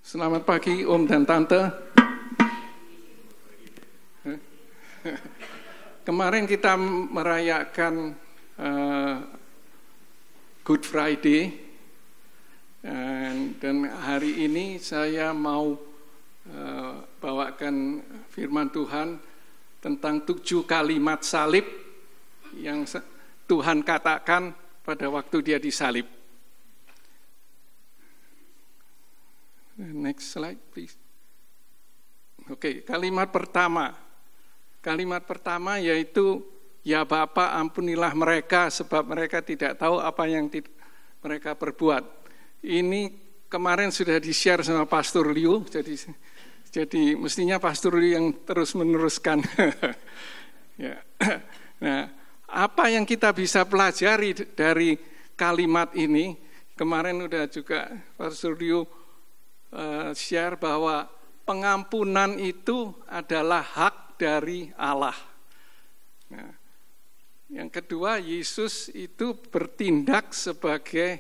Selamat pagi Om dan Tante. Kemarin kita merayakan Good Friday dan hari ini saya mau bawakan firman Tuhan tentang 7 kalimat salib yang Tuhan katakan pada waktu dia disalib. Next slide, please. Oke, kalimat pertama. Kalimat pertama yaitu, ya Bapa, ampunilah mereka sebab mereka tidak tahu apa yang mereka perbuat. Ini kemarin sudah di-share sama Pastor Liu, jadi mestinya Pastor Liu yang terus meneruskan. Ya. Nah, apa yang kita bisa pelajari dari kalimat ini? Kemarin udah juga Pastor Liu share bahwa pengampunan itu adalah hak dari Allah. Nah, yang kedua, Yesus itu bertindak sebagai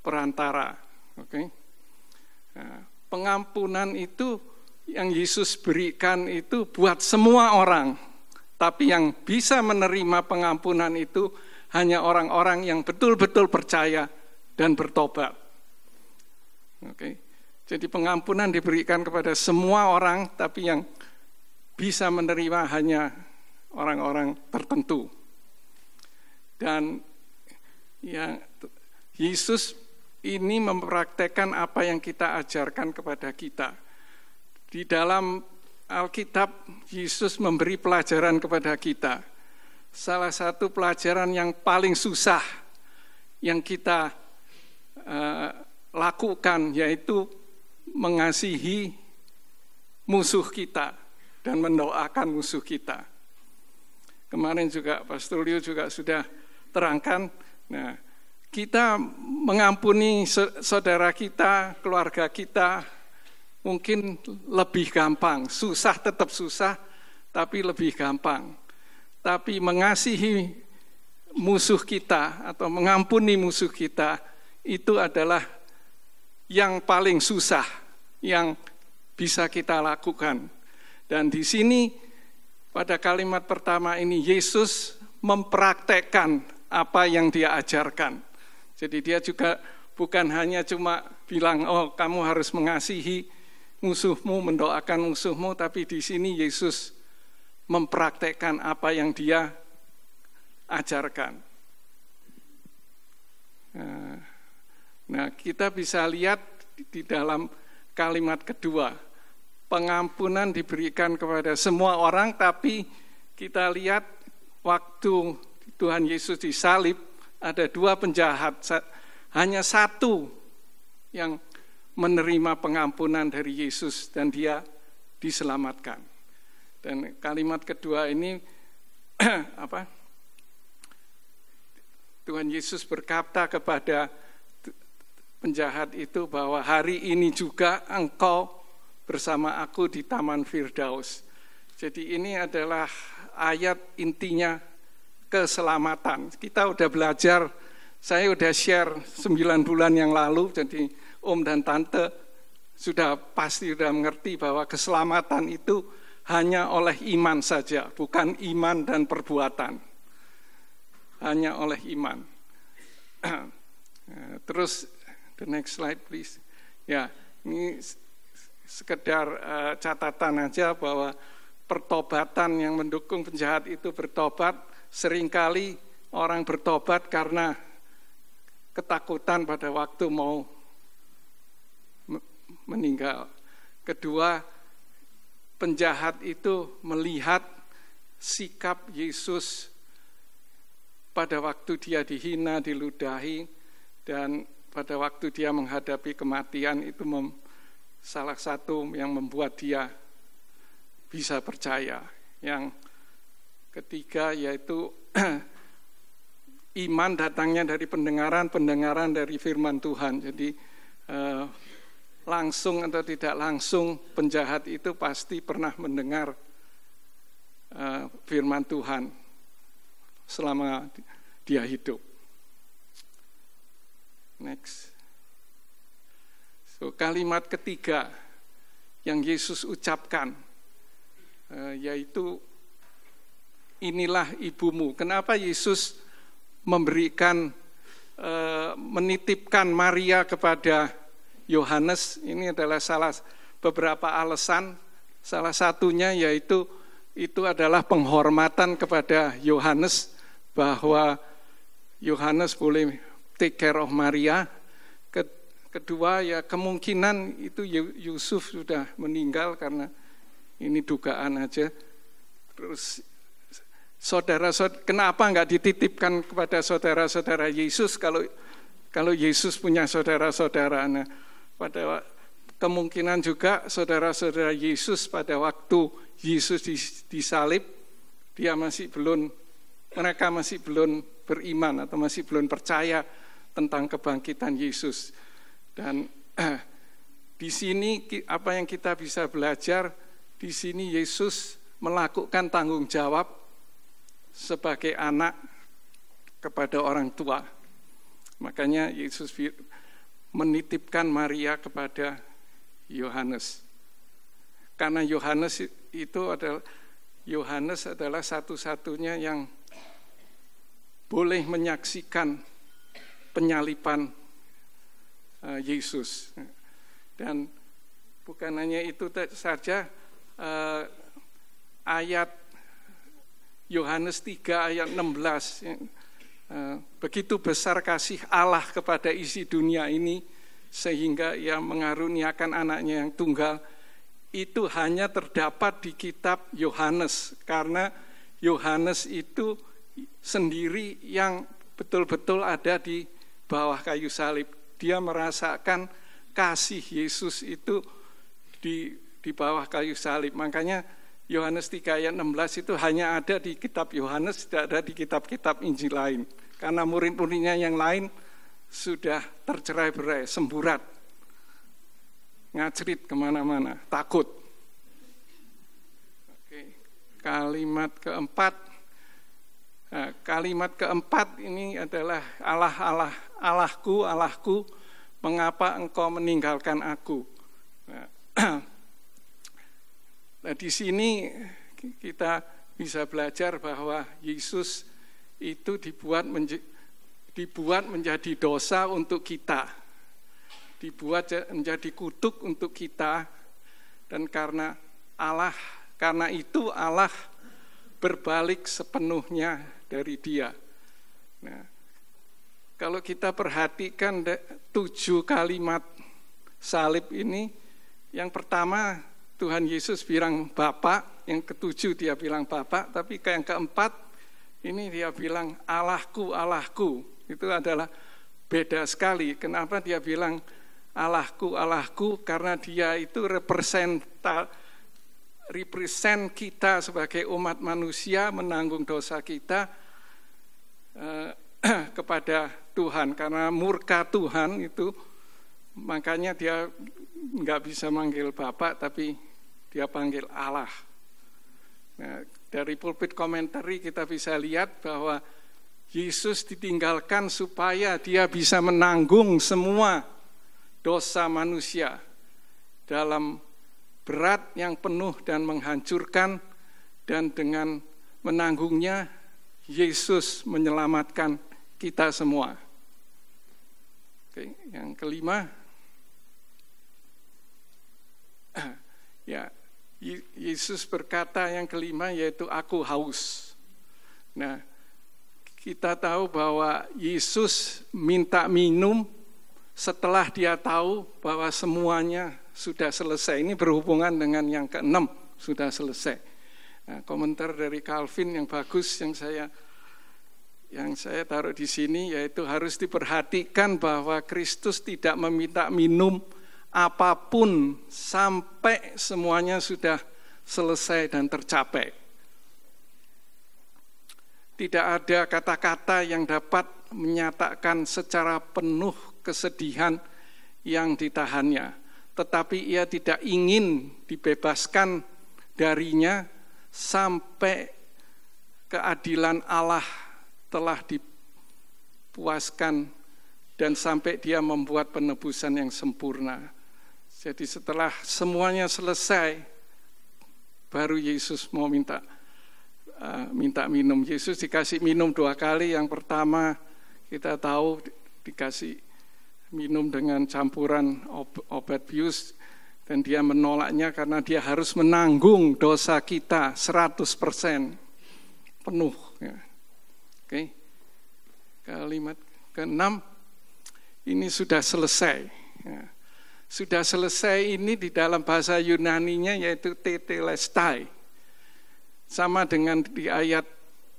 perantara. Okay? Nah, pengampunan itu yang Yesus berikan itu buat semua orang, tapi yang bisa menerima pengampunan itu hanya orang-orang yang betul-betul percaya dan bertobat. Okay? Jadi pengampunan diberikan kepada semua orang, tapi yang bisa menerima hanya orang-orang tertentu. Dan ya, Yesus ini mempraktekkan apa yang kita ajarkan kepada kita. Di dalam Alkitab, Yesus memberi pelajaran kepada kita. Salah satu pelajaran yang paling susah yang kita lakukan yaitu mengasihi musuh kita dan mendoakan musuh kita. Kemarin juga Pastor Liu juga sudah terangkan, nah, kita mengampuni saudara kita, keluarga kita mungkin lebih gampang, susah tetap susah, tapi lebih gampang. Tapi mengasihi musuh kita atau mengampuni musuh kita itu adalah yang paling susah, yang bisa kita lakukan. Dan di sini pada kalimat pertama ini Yesus mempraktekkan apa yang dia ajarkan. Jadi dia juga bukan hanya cuma bilang, oh kamu harus mengasihi musuhmu, mendoakan musuhmu, tapi di sini Yesus mempraktekkan apa yang dia ajarkan. Nah, kita bisa lihat di dalam kalimat kedua, pengampunan diberikan kepada semua orang, tapi kita lihat waktu Tuhan Yesus disalib, ada 2 penjahat, hanya 1 yang menerima pengampunan dari Yesus dan dia diselamatkan. Dan kalimat kedua ini, Tuhan Yesus berkata kepada penjahat itu bahwa hari ini juga engkau bersama aku di Taman Firdaus. Jadi ini adalah ayat intinya keselamatan. Kita udah belajar, saya udah share 9 bulan yang lalu, jadi Om dan Tante pasti sudah mengerti bahwa keselamatan itu hanya oleh iman saja, bukan iman dan perbuatan. Hanya oleh iman. Terus the next slide please. Ya, ini sekedar catatan aja bahwa pertobatan yang mendukung penjahat itu bertobat, seringkali orang bertobat karena ketakutan pada waktu mau meninggal. Kedua, penjahat itu melihat sikap Yesus pada waktu dia dihina, diludahi, dan pada waktu dia menghadapi kematian itu salah satu yang membuat dia bisa percaya. Yang ketiga yaitu iman datangnya dari pendengaran dari firman Tuhan. Jadi langsung atau tidak langsung penjahat itu pasti pernah mendengar firman Tuhan selama dia hidup. Next. So, kalimat ketiga, yang Yesus ucapkan, yaitu inilah ibumu. Kenapa Yesus menitipkan Maria kepada Yohanes? Ini adalah beberapa alasan. Salah satunya yaitu itu adalah penghormatan kepada Yohanes, bahwa Yohanes boleh take care of Maria. Kedua, ya kemungkinan itu Yusuf sudah meninggal, karena ini dugaan aja. Terus kenapa enggak dititipkan kepada saudara-saudara Yesus kalau Yesus punya saudara-saudara? Nah, kemungkinan juga saudara-saudara Yesus pada waktu Yesus disalib, mereka masih belum beriman atau masih belum percaya tentang kebangkitan Yesus. Dan di sini apa yang kita bisa belajar, di sini Yesus melakukan tanggung jawab sebagai anak kepada orang tua. Makanya Yesus menitipkan Maria kepada Yohanes. Karena Yohanes adalah satu-satunya yang boleh menyaksikan penyaliban Yesus. Dan bukan hanya itu saja, ayat Yohanes 3 ayat 16, begitu besar kasih Allah kepada isi dunia ini sehingga Ia mengaruniakan anaknya yang tunggal. Itu hanya terdapat di kitab Yohanes, karena Yohanes itu sendiri yang betul-betul ada di bawah kayu salib. Dia merasakan kasih Yesus itu di bawah kayu salib. Makanya Yohanes 3 ayat 16 itu hanya ada di kitab Yohanes, tidak ada di kitab-kitab Injil lain. Karena murid-muridnya yang lain sudah tercerai-berai, semburat, ngacrit kemana-mana, takut. Oke. Kalimat keempat ini adalah Allahku, mengapa engkau meninggalkan aku? Nah, di sini kita bisa belajar bahwa Yesus itu dibuat menjadi dosa untuk kita, dibuat menjadi kutuk untuk kita, dan karena itu Allah berbalik sepenuhnya dari Dia. Nah, kalau kita perhatikan 7 kalimat salib ini, yang pertama Tuhan Yesus bilang Bapa, yang ketujuh Dia bilang Bapa, tapi yang keempat ini Dia bilang Allahku, Allahku. Itu adalah beda sekali. Kenapa Dia bilang Allahku, Allahku? Karena Dia itu represent kita sebagai umat manusia, menanggung dosa kita kepada Tuhan. Karena murka Tuhan itu, makanya Dia nggak bisa manggil Bapak, tapi Dia panggil Allah. Nah, dari pulpit komentari kita bisa lihat bahwa Yesus ditinggalkan supaya Dia bisa menanggung semua dosa manusia dalam berat yang penuh dan menghancurkan, dan dengan menanggungnya Yesus menyelamatkan kita semua. Oke, yang kelima, ya, Yesus berkata yang kelima, yaitu aku haus. Nah, kita tahu bahwa Yesus minta minum setelah Dia tahu bahwa semuanya sudah selesai. Ini berhubungan dengan yang keenam, sudah selesai. Nah, komentar dari Calvin yang bagus yang saya taruh di sini, yaitu harus diperhatikan bahwa Kristus tidak meminta minum apapun sampai semuanya sudah selesai dan tercapai. Tidak ada kata-kata yang dapat menyatakan secara penuh kesedihan yang ditahannya. Tetapi Ia tidak ingin dibebaskan darinya sampai keadilan Allah telah dipuaskan dan sampai Dia membuat penebusan yang sempurna. Jadi setelah semuanya selesai, baru Yesus mau minta minum. Yesus dikasih minum 2 kali. Yang pertama kita tahu dikasih minum dengan campuran obat bius, dan dia menolaknya karena dia harus menanggung dosa kita 100% penuh. Ya. Oke. Kalimat ke-6, ini sudah selesai. Ya. Sudah selesai ini di dalam bahasa Yunaninya yaitu tetelestai. Sama dengan di ayat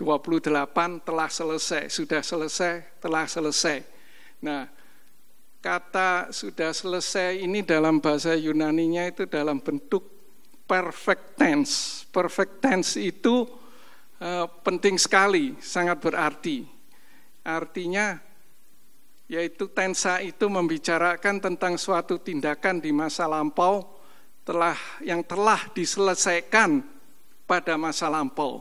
28, telah selesai, sudah selesai, telah selesai. Nah, kata sudah selesai ini dalam bahasa Yunaninya itu dalam bentuk perfect tense. Perfect tense itu penting sekali, sangat berarti. Artinya yaitu tensa itu membicarakan tentang suatu tindakan di masa lampau yang telah diselesaikan pada masa lampau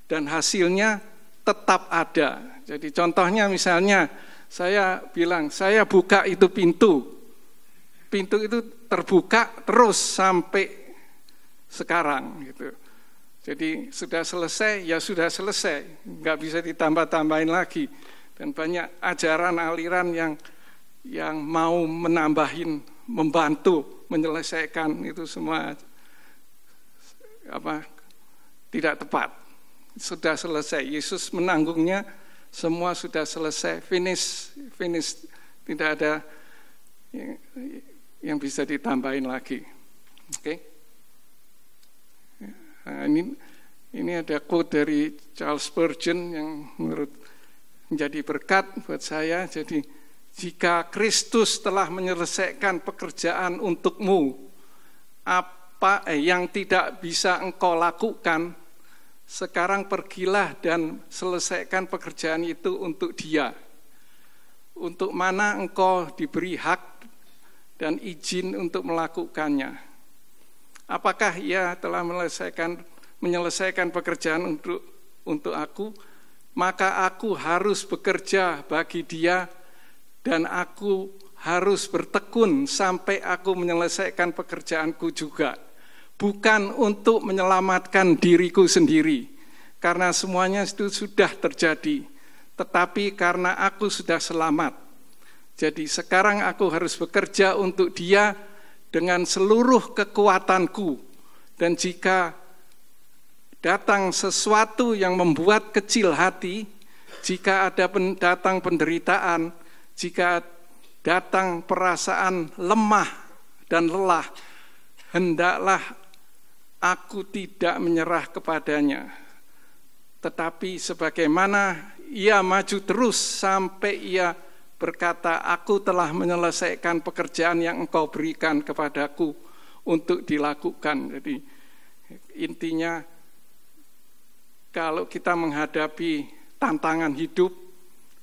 dan hasilnya tetap ada. Jadi contohnya misalnya saya bilang, saya buka itu pintu itu terbuka terus sampai sekarang gitu. Jadi sudah selesai, ya sudah selesai, nggak bisa ditambah-tambahin lagi. Dan banyak ajaran aliran yang mau menambahin, membantu menyelesaikan itu semua tidak tepat. Sudah selesai, Yesus menanggungnya, semua sudah selesai, finish, tidak ada yang bisa ditambahin lagi. Oke. Nah, ini ada quote dari Charles Spurgeon yang menurut menjadi berkat buat saya. Jadi, jika Kristus telah menyelesaikan pekerjaan untukmu, apa yang tidak bisa engkau lakukan, sekarang pergilah dan selesaikan pekerjaan itu untuk Dia. Untuk mana engkau diberi hak dan izin untuk melakukannya? Apakah Ia telah menyelesaikan pekerjaan untuk aku? Maka aku harus bekerja bagi Dia dan aku harus bertekun sampai aku menyelesaikan pekerjaanku juga. Bukan untuk menyelamatkan diriku sendiri, karena semuanya itu sudah terjadi, tetapi karena aku sudah selamat. Jadi sekarang aku harus bekerja untuk Dia dengan seluruh kekuatanku, dan jika datang sesuatu yang membuat kecil hati, jika ada datang penderitaan, jika datang perasaan lemah dan lelah, hendaklah aku tidak menyerah kepadanya. Tetapi sebagaimana ia maju terus sampai ia berkata, aku telah menyelesaikan pekerjaan yang engkau berikan kepadaku untuk dilakukan. Jadi intinya, kalau kita menghadapi tantangan hidup,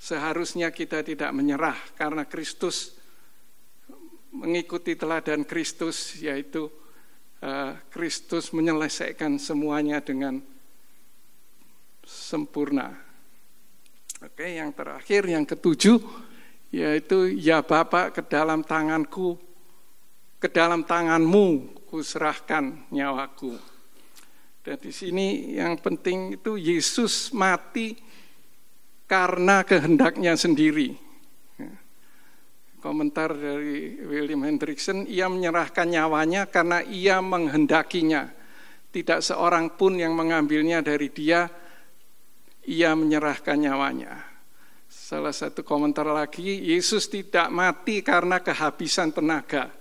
seharusnya kita tidak menyerah, karena Kristus, mengikuti teladan Kristus, yaitu Kristus menyelesaikan semuanya dengan sempurna. Oke, yang terakhir, yang ke-7, yaitu ya Bapa, ke dalam tanganku, ke dalam tanganmu kuserahkan nyawaku. Dan di sini yang penting itu Yesus mati karena kehendaknya sendiri. Komentar dari William Hendriksen, ia menyerahkan nyawanya karena ia menghendakinya. Tidak seorang pun yang mengambilnya dari Dia, ia menyerahkan nyawanya. Salah satu komentar lagi, Yesus tidak mati karena kehabisan tenaga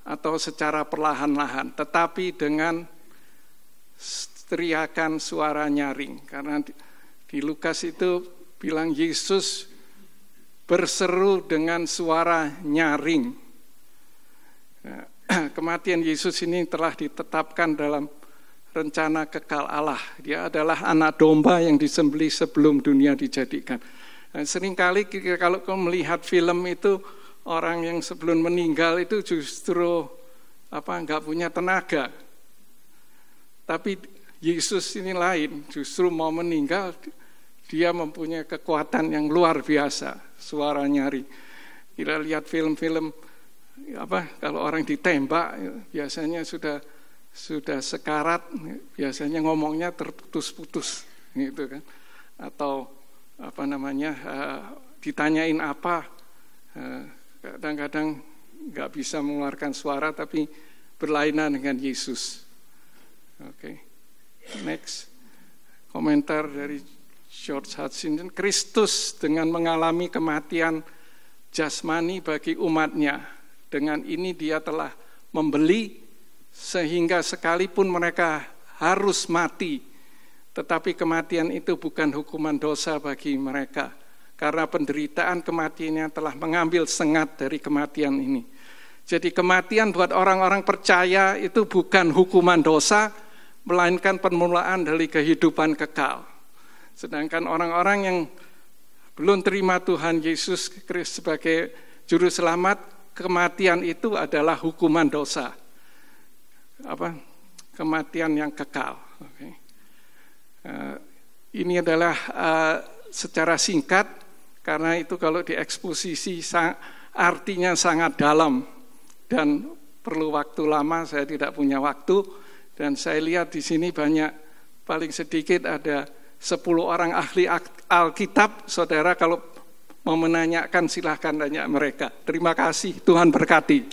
atau secara perlahan-lahan, tetapi dengan teriakan suara nyaring. Karena di Lukas itu bilang Yesus berseru dengan suara nyaring. Nah, kematian Yesus ini telah ditetapkan dalam rencana kekal Allah. Dia adalah anak domba yang disembelih sebelum dunia dijadikan. Nah, seringkali kalau kamu melihat film itu, orang yang sebelum meninggal itu justru nggak punya tenaga. Tapi Yesus ini lain, justru mau meninggal, Dia mempunyai kekuatan yang luar biasa, suara nyaring. Kita lihat film-film kalau orang ditembak biasanya sudah sekarat, biasanya ngomongnya terputus-putus gitu kan, atau ditanyain apa, kadang-kadang nggak bisa mengeluarkan suara tapi berlainan dengan Yesus. Oke. Next, komentar dari George Hudson. Kristus dengan mengalami kematian jasmani bagi umatnya, dengan ini dia telah membeli sehingga sekalipun mereka harus mati, tetapi kematian itu bukan hukuman dosa bagi mereka, karena penderitaan kematiannya telah mengambil sengat dari kematian ini. Jadi kematian buat orang-orang percaya itu bukan hukuman dosa, melainkan permulaan dari kehidupan kekal. Sedangkan orang-orang yang belum terima Tuhan Yesus Kristus sebagai juru selamat, kematian itu adalah hukuman dosa. Kematian yang kekal. Okay. Ini adalah secara singkat, karena itu kalau dieksposisi artinya sangat dalam dan perlu waktu lama, saya tidak punya waktu, dan saya lihat di sini banyak, paling sedikit ada 10 orang ahli Alkitab. Saudara kalau mau menanyakan silahkan tanya mereka. Terima kasih, Tuhan berkati.